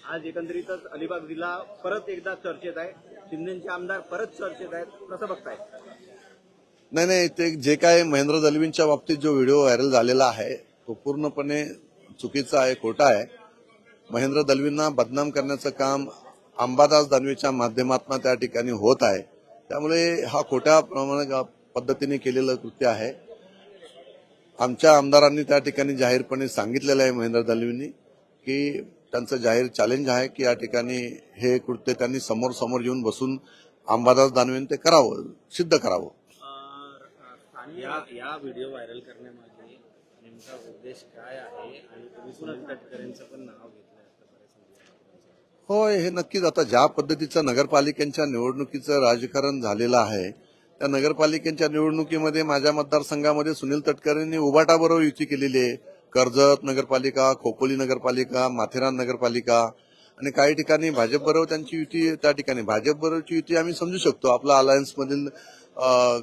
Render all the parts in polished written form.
आज एकंदरीतच अलिबाग जिल्हा परत एकदा चर्चेत आहे. शिंदेचे आमदार परत चर्चेत आहेत. कसं बघताय? नाही, ते जे काय महेंद्र दलवींच्या बाबतीत जो व्हिडिओ व्हायरल झालेला आहे तो पूर्णपणे चुकीचा आहे, खोटा आहे. महेंद्र दलवींना बदनाम करण्याचं काम अंबादास दानवेच्या माध्यमातून त्या ठिकाणी होत आहे. त्यामुळे हा खोट्या पद्धतीने केलेलं कृत्य आहे. आमच्या आमदारांनी त्या ठिकाणी जाहीरपणे सांगितलेलं आहे महेंद्र दलवींनी की त्यांचं जाहीर चॅलेंज आहे की या ठिकाणी हे कृत्य त्यांनी समोर येऊन बसून अंबादास दानवेंनी ते करावं, सिद्ध करावं. या व्हिडिओ व्हायरल करण्यामागे नेमका उद्देश काय आहे आणि तुम्ही सुनील तटकरेंचं पण नाव घेतलंय होय, हे नक्कीच. आता ज्या पद्धतीचं नगरपालिकेच्या निवडणुकीचं राजकारण झालेलं आहे त्या नगरपालिकेच्या निवडणुकीमध्ये माझ्या मतदारसंघामध्ये सुनील तटकरेंनी उबाटाबरोबर युती केलेली आहे. कर्जत नगरपालिका, खोपोली नगरपालिका, माथेरान नगरपालिका आणि काही ठिकाणी भाजपबरोबर त्यांची युती. त्या ठिकाणी भाजपबरोबरची युती आम्ही समजू शकतो, आपला अलायन्समधील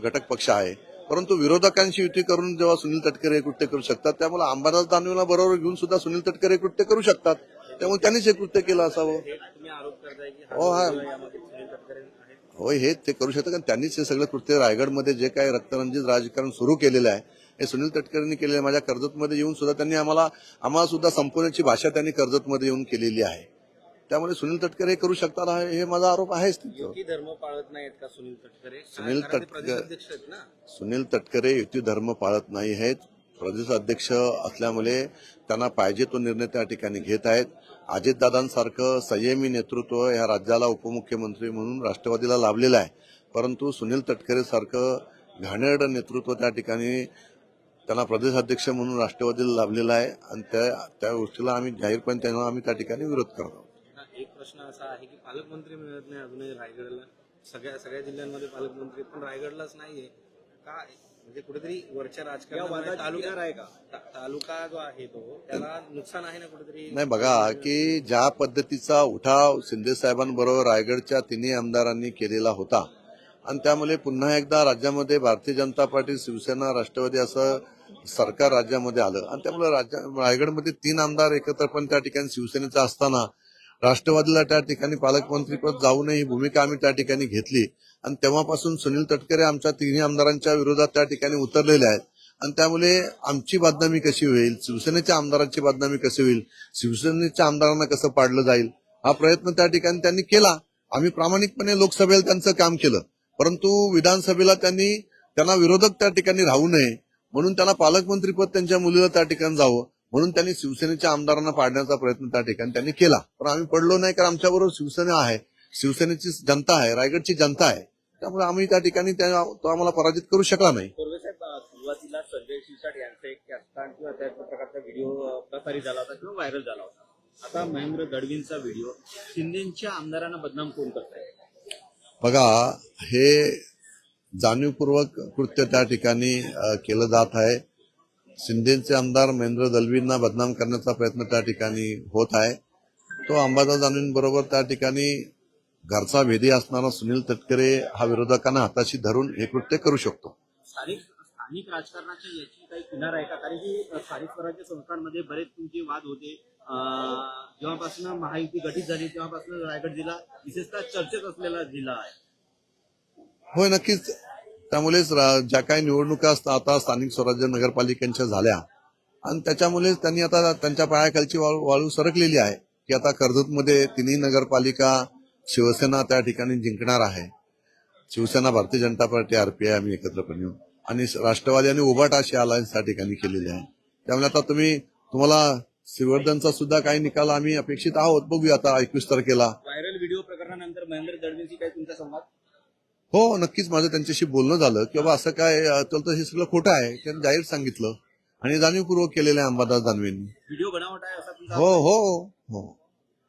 घटक पक्ष आहे. परंतु विरोधकांशी युती करून जेव्हा सुनील तटकरे कृत्य करू शकतात, त्यामुळे अंबादास दानवेला बरोबर घेऊन सुद्धा सुनील तटकरे कृत्य करू शकतात. त्यामुळे त्यांनीच हे कृत्य केलं असावं. होय, हे ते करू शकतात कारण त्यांनीच हे सगळं कृत्य रायगडमध्ये जे काही रक्तरंजित राजकारण सुरू केलेलं आहे हे सुनील तटकरेंनी केलेलं आहे. माझ्या कर्जतमध्ये येऊन सुद्धा त्यांनी आम्हाला सुद्धा संपवण्याची भाषा त्यांनी कर्जतमध्ये येऊन केलेली आहे. त्यामुळे सुनील तटकरे करू शकतात हे माझा आरोप आहेच. युती धर्म पाळत नाहीत का सुनील तटकरे? सुनील तटकरे युती धर्म पाळत नाही आहेत. प्रदेश अध्यक्ष असल्यामुळे त्यांना पाहिजे तो निर्णय त्या ठिकाणी घेत आहेत. अजितदादांसारखं संयमी नेतृत्व या राज्याला उपमुख्यमंत्री म्हणून राष्ट्रवादीला लाभलेलं आहे. परंतु सुनील तटकरे सारखं घाणेरडं नेतृत्व त्या ठिकाणी त्यांना प्रदेश अध्यक्ष म्हणून राष्ट्रवादीला लाभलेलं आहे आणि त्या गोष्टीला आम्ही जाहीरपणे त्यांना आम्ही त्या ठिकाणी विरोध करतो. एक प्रश्न असा आहे की पालकमंत्री मिळत नाही अजूनही रायगडला. सगळ्या जिल्ह्यांमध्ये पालकमंत्री पण रायगडलाच नाहीये. काय म्हणजे कुठेतरी वरच्या राजकारणात तालुका आहे का? तालुका जो आहे तो त्याला नुकसान आहे ना कुठेतरी? नाही, बघा की ज्या पद्धतीचा उठाव शिंदे साहेबांबरोबर रायगडच्या तिन्ही आमदारांनी केलेला होता आणि त्यामुळे पुन्हा एकदा राज्यामध्ये भारतीय जनता पार्टी, शिवसेना, राष्ट्रवादी असं सरकार राज्यामध्ये आलं आणि त्यामुळे रायगडमध्ये 3 आमदार एकत्र पण त्या ठिकाणी शिवसेनेचा असताना राष्ट्रवादीला त्या ठिकाणी पालकमंत्रीपद जाऊ नये ही भूमिका आम्ही त्या ठिकाणी घेतली आणि तेव्हापासून सुनील तटकरे आमच्या तिन्ही आमदारांच्या विरोधात त्या ठिकाणी उतरलेले आहेत आणि त्यामुळे आमची बदनामी कशी होईल, शिवसेनेच्या आमदारांची बदनामी कशी होईल, शिवसेनेच्या आमदारांना कसं पाडलं जाईल हा प्रयत्न त्या ठिकाणी त्यांनी केला. आम्ही प्रामाणिकपणे लोकसभेला त्यांचं काम केलं, परंतु विधानसभेला त्यांना विरोधक त्या ठिकाणी राहू नये म्हणून त्यांना पालकमंत्रीपद त्यांच्या मुलीला त्या ठिकाणी जावं म्हणून त्यांनी शिवसेनेच्या आमदारांना पाडण्याचा प्रयत्न त्या ठिकाणी त्यांनी केला. पण आम्ही पडलो नाही कारण आमच्याबरोबर शिवसेना आहे, शिवसेनेची जनता आहे, रायगडची जनता आहे. त्यामुळे आम्ही त्या ठिकाणी तो आम्हाला पराजित करू शकला नाही. सुरुवातीला संजय शिरसाट यांचा एक कॅस्टान किंवा त्या प्रकारचा व्हिडिओ प्रसारित झाला होता किंवा व्हायरल झाला होता. आता महेंद्र दळवींचा व्हिडिओ शिंदेच्या आमदारांना बदनाम कोण करताय? बघा, हे जाणीवपूर्वक कृत्य त्या ठिकाणी केलं जात आहे. शिंदेचे आमदार महेंद्र दलवींना बदनाम करण्याचा प्रयत्न त्या ठिकाणी होत आहे. तो अंबादास दानवेंबरोबर त्या ठिकाणी घरचा भेदी असणारा सुनील तटकरे हा विरोधकांना हाताशी धरून हे कृत्य करू शकतो. स्थानिक राजकारणाच्या याची काही किनार आहे का? कारण की स्थानिक स्वराज्य संस्थांमध्ये बरेच तुमचे वाद होते. जेव्हापासून महायुती गठीत झाली तेव्हापासून रायगड जिल्हा विशेषतः चर्चेत असलेला जिल्हा आहे. होय, नक्कीच. त्यामुळेच ज्या काही निवडणुका आता स्थानिक स्वराज्य नगरपालिकांच्या झाल्या आणि त्याच्यामुळेच त्यांनी आता त्यांच्या पायाखालची वाळू सरकलेली आहे की आता कर्जतमध्ये तिन्ही नगरपालिका शिवसेना त्या ठिकाणी जिंकणार आहे. शिवसेना, भारतीय जनता पार्टी, आरपीआय आम्ही एकत्रपणे येऊ आणि राष्ट्रवादी आणि उभाटा अशी अलायन्स त्या ठिकाणी केलेली आहे. त्यामुळे आता तुम्हाला श्रीवर्धनचा सुद्धा काही निकाल आम्ही अपेक्षित आहोत. बघूया आता 21 तारखेला. व्हायरल व्हिडिओ प्रकरणानंतर महेंद्र दळवींशी काही तुमचा संवाद? हो, नक्कीच. माझं त्यांच्याशी बोलणं झालं की बाबा असं काय तर हे सगळं खोटं आहे त्यांनी जाहीर सांगितलं आणि जाणीवपूर्वक केलेलं आहे अंबादास दानवेंनी. व्हिडिओ बनावट आहे असा तुमचा? हो.